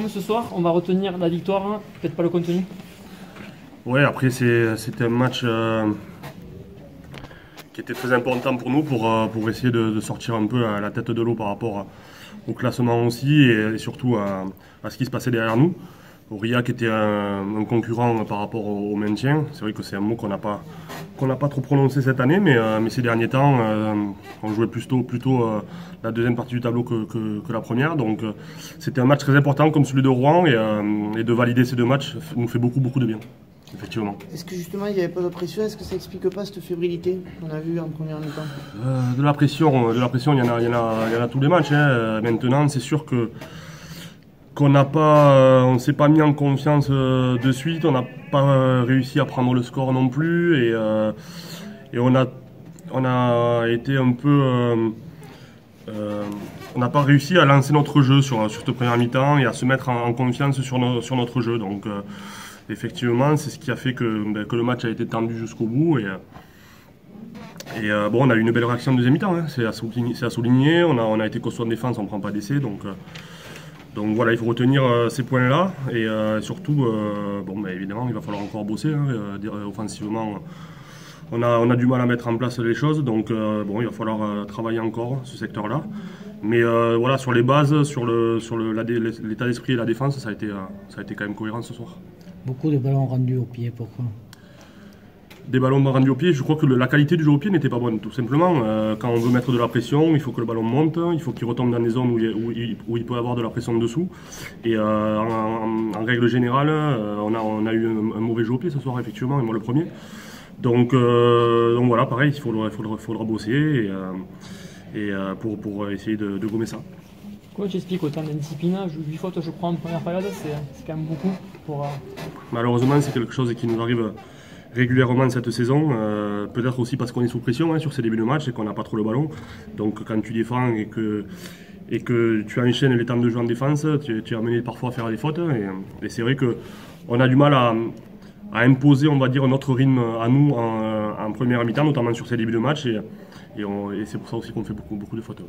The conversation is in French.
forme ce soir, on va retenir la victoire, peut-être pas le contenu. Ouais, après c'était un match qui était très important pour nous pour essayer de sortir un peu la tête de l'eau par rapport au classement aussi et surtout à ce qui se passait derrière nous. Aurillac était un concurrent par rapport au maintien. C'est vrai que c'est un mot qu'on n'a pas trop prononcé cette année, mais ces derniers temps, on jouait plutôt la deuxième partie du tableau que la première. Donc c'était un match très important comme celui de Rouen et de valider ces deux matchs nous fait beaucoup de bien. Effectivement. Est-ce que justement il n'y avait pas de pression? Est-ce que ça explique pas cette fébrilité qu'on a vue en première mi-temps? De la pression, il y en a tous les matchs. Maintenant, c'est sûr qu'on n'a pas, on s'est pas mis en confiance de suite. On n'a pas réussi à prendre le score non plus et on a été un peu, on n'a pas réussi à lancer notre jeu sur cette première mi-temps et à se mettre en confiance sur notre jeu. Donc effectivement, c'est ce qui a fait que le match a été tendu jusqu'au bout. Bon, on a eu une belle réaction en deuxième mi-temps, hein. C'est à souligner. On a été costaud en défense, on ne prend pas d'essai. Donc voilà, il faut retenir ces points-là. Et surtout, évidemment, il va falloir encore bosser. Offensivement, on a du mal à mettre en place les choses. Donc il va falloir travailler encore ce secteur-là. Mais voilà, sur les bases, sur l'état d'esprit et la défense, ça a été quand même cohérent ce soir. Beaucoup de ballons rendus au pied, pourquoi? Des ballons rendus au pied, je crois que la qualité du jeu au pied n'était pas bonne, tout simplement. Quand on veut mettre de la pression, il faut que le ballon monte, il faut qu'il retombe dans des zones où il peut avoir de la pression dessous. Et en règle générale, on a eu un mauvais jeu au pied ce soir, effectivement, et moi le premier. Donc voilà, pareil, il faudra bosser pour essayer de gommer ça. Comment tu expliques autant d'indiscipline? 8 fautes, je crois, en première période, c'est quand même beaucoup pour... Malheureusement, c'est quelque chose qui nous arrive régulièrement cette saison, peut-être aussi parce qu'on est sous pression sur ces débuts de match et qu'on n'a pas trop le ballon. Donc quand tu défends et que tu enchaînes les temps de jeu en défense, tu es amené parfois à faire des fautes. Et c'est vrai qu'on a du mal à imposer, on va dire, notre rythme à nous en première mi-temps, notamment sur ces débuts de match. Et c'est pour ça aussi qu'on fait beaucoup de fautes. Ouais.